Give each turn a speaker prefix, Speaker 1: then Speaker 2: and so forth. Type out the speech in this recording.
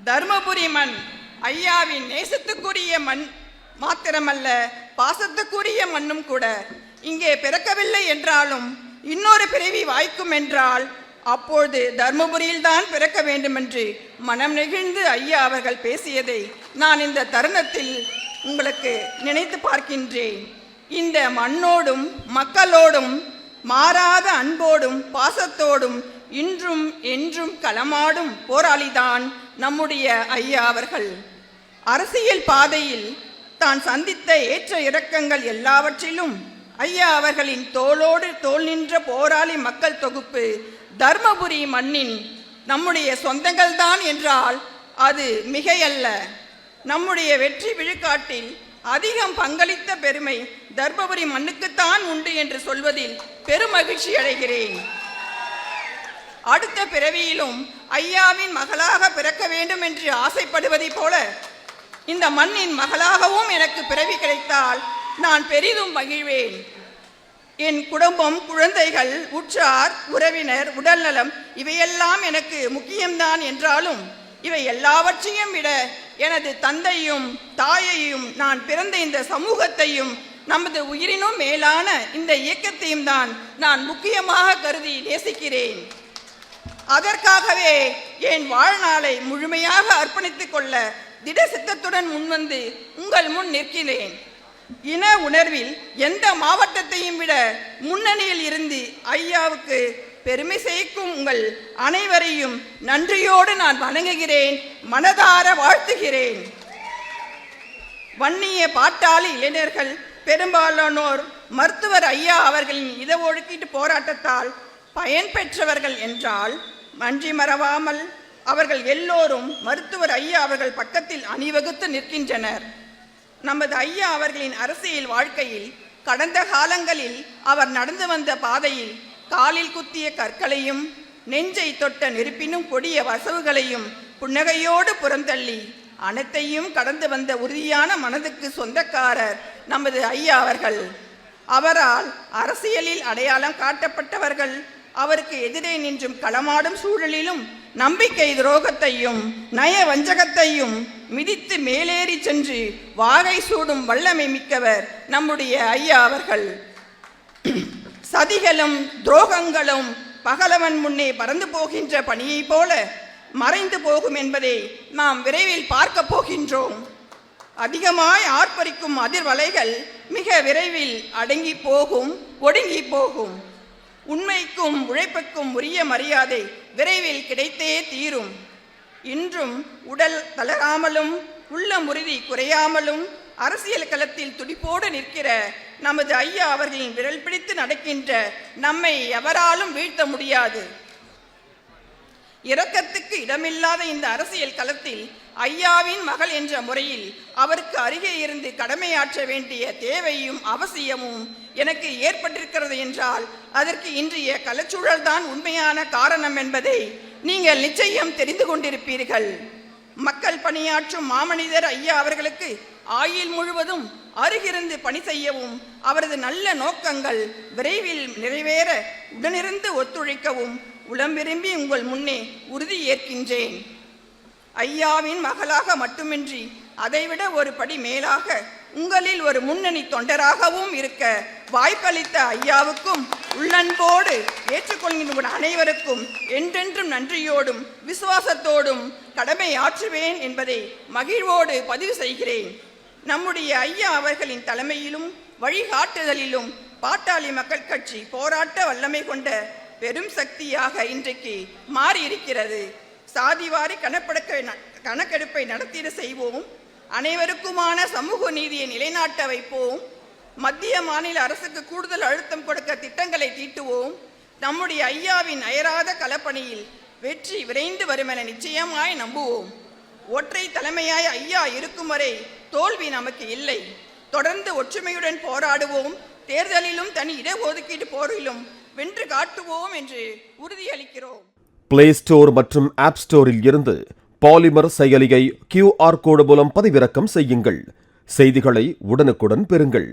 Speaker 1: தர்மபுரி மண் ஐயாவின் நேசத்துக்குரிய மண் மாத்திரமல்ல, பாசத்துக்குரிய மண்ணும் கூட. இங்கே பிறக்கவில்லை என்றாலும் இன்னொரு பிறவி வாய்க்கும் என்றால் அப்பொழுது தர்மபுரியில்தான் பிறக்க வேண்டுமென்று மனம் நெகிழ்ந்து ஐயா அவர்கள் பேசியதை நான் இந்த தருணத்தில் உங்களுக்கு நினைத்து பார்க்கின்றேன். இந்த மண்ணோடும் மக்களோடும் மாறாத அன்போடும் பாசத்தோடும் இன்றும் என்றும் களமாடும் போராளிதான் நம்முடைய ஐயா அவர்கள். அரசியல் பாதையில் தான் சந்தித்த ஏற்ற இறக்கங்கள் எல்லாவற்றிலும் ஐயா அவர்களின் தோளோடு தோள் நின்ற போராளி மக்கள் தொகுப்பு தர்மபுரி மண்ணின் நம்முடைய சொந்தங்கள்தான் என்றால் அது மிகையல்ல. நம்முடைய வெற்றி விழுக்காட்டில் அதிகம் பங்களித்த பெருமை தர்மபுரி மண்ணுக்குத்தான் உண்டு என்று சொல்வதில் பெருமகிழ்ச்சி அடைகிறேன். அடுத்த பிறவியிலும் ஐயாவின் மகளாக பிறக்க வேண்டும் என்று ஆசைப்படுவதைப் போல இந்த மண்ணின் மகளாகவும் எனக்கு பிறவி கிடைத்தால் நான் பெரிதும் மகிழ்வேன். என் குடும்பம், குழந்தைகள், உற்றார், உறவினர், உடல்நலம் இவையெல்லாம் எனக்கு முக்கியம்தான் என்றாலும் இவை எல்லாவற்றையும் விட எனது தந்தையும் தாயையும் நான் பிறந்த இந்த சமூகத்தையும் நமது உயிரினும் மேலான இந்த இயக்கத்தையும் தான் நான் முக்கியமாக கருதி நேசிக்கிறேன். அதற்காகவே என் வாழ்நாளை முழுமையாக அர்ப்பணித்துக் கொள்ள திட சித்தத்துடன் முன்வந்து உங்கள் முன் நிற்கிறேன். இன உணர்வில் எந்த மாவட்டத்தையும் விட முன்னணியில் இருந்து ஐயாவுக்கு பெருமை சேர்க்கும் உங்கள் அனைவரையும் நன்றியோடு நான் வணங்குகிறேன், மனதார வாழ்த்துகிறேன். வன்னிய பாட்டாளி இளைஞர்கள் பெரும்பாலானோர் மருத்துவர் ஐயா அவர்களின் இட ஒதுக்கீட்டு போராட்டத்தால் பயன்பெற்றவர்கள் என்றால் நன்றி மறவாமல் அவர்கள் எல்லோரும் மருத்துவர் ஐயா அவர்கள் பக்கத்தில் அணிவகுத்து நிற்கின்றனர். நமது ஐயா அவர்களின் அரசியல் வாழ்க்கையில் கடந்த காலங்களில் அவர் நடந்து வந்த பாதையில் காலில் குத்திய கற்களையும் நெஞ்சை தொட்ட நெருப்பினும் கொடிய வசவுகளையும் புன்னகையோடு புறந்தள்ளி அனைத்தையும் கடந்து வந்த உறுதியான மனதுக்கு சொந்தக்காரர் நமது ஐயா அவர்கள். அவரால் அரசியலில் அடையாளம் காட்டப்பட்டவர்கள் அவருக்கு எதிரே நின்றும் களமாடும் சூழலிலும் நம்பிக்கை துரோகத்தையும் நய வஞ்சகத்தையும் மிதித்து மேலேறி சென்று வாகை சூடும் வல்லமை மிக்கவர் நம்முடைய ஐயா அவர்கள். சதிகளும் துரோகங்களும் பகலவன் முன்னே பறந்து போகின்ற பணியைப் போல மறைந்து போகும் என்பதை நாம் விரைவில் பார்க்க போகின்றோம். அதிகமாய் ஆர்ப்பரிக்கும் அதிர்வலைகள் மிக விரைவில் அடங்கி போகும், ஒடுங்கி போகும். உண்மைக்கும் உழைப்புக்கும் உரிய மரியாதை விரைவில் கிடைத்தே தீரும். இன்றும் உடல் தளராமலும் உள்ள உறுதி குறையாமலும் அரசியல் களத்தில் துடிப்போடு நிற்கிற நமது ஐயா அவர்களின் விரல் பிடித்து நடக்கின்ற நம்மை எவராலும் வீழ்த்த முடியாது. இரக்கத்துக்கு இடமில்லாத இந்த அரசியல் களத்தில் ஐயாவின் மகள் என்ற முறையில் அவருக்கு அருகே இருந்து கடமையாற்ற வேண்டிய தேவையும் அவசியமும் எனக்கு ஏற்பட்டிருக்கிறது என்றால் அதற்கு இன்றைய களச்சூழல்தான் உண்மையான காரணம் என்பதை நீங்கள் நிச்சயம் தெரிந்து கொண்டிருப்பீர்கள். மக்கள் பணியாற்றும் மாமனிதர் ஐயா அவர்களுக்கு ஆயுள் முழுவதும் அருகிருந்து பணி செய்யவும் அவரது நல்ல நோக்கங்கள் விரைவில் நிறைவேற உடனிருந்து ஒத்துழைக்கவும் உளம் விரும்பி உங்கள் முன்னே உறுதி ஏற்கின்றேன். ஐயாவின் மகளாக மட்டுமின்றி அதைவிட ஒரு படி மேலாக உங்களில் ஒரு முன்னணி தொண்டராகவும் இருக்க வாய்ப்பளித்த ஐயாவுக்கும் உள்ளன்போடு ஏற்றுக்கொள்கின்ற அனைவருக்கும் என்றென்றும் நன்றியோடும் விசுவாசத்தோடும் கடமை ஆற்றுவேன் என்பதை மகிழ்வோடு பதிவு செய்கிறேன். நம்முடைய ஐயா அவர்களின் தலைமையிலும் வழிகாட்டுதலிலும் பாட்டாளி மக்கள் கட்சி போராட்ட வல்லமை கொண்ட பெரும் சக்தியாக இன்றைக்கு மாறியிருக்கிறது. சாதிவாரி கணக்கெடுப்பை நடத்திட செய்வோம். அனைவருக்குமான சமூக நீதியை நிலைநாட்ட வைப்போம். மத்திய மாநில அரசுக்கு கூடுதல் அழுத்தம் கொடுக்க திட்டங்களை தீட்டுவோம். நம்முடைய ஐயாவின் அயராத களப்பணியில் வெற்றி விரைந்து வரும் என நிச்சயமாய் நம்புவோம். ஒற்றை தலைமையாய் ஐயா இருக்கும் வரை தோல்வி நமக்கு இல்லை. தொடர்ந்து ஒற்றுமையுடன் போராடுவோம். தேர்தலிலும் தனி இடஒதுக்கீடு போரிலும் வென்று காட்டுவோம் என்று உறுதியளிக்கிறோம்.
Speaker 2: பிளே ஸ்டோர் மற்றும் ஆப் ஸ்டோரில் இருந்து பாலிமர் செயலியை QR கோடு மூலம் பதிவிறக்கம் செய்யுங்கள். செய்திகளை உடனுக்குடன் பெறுங்கள்.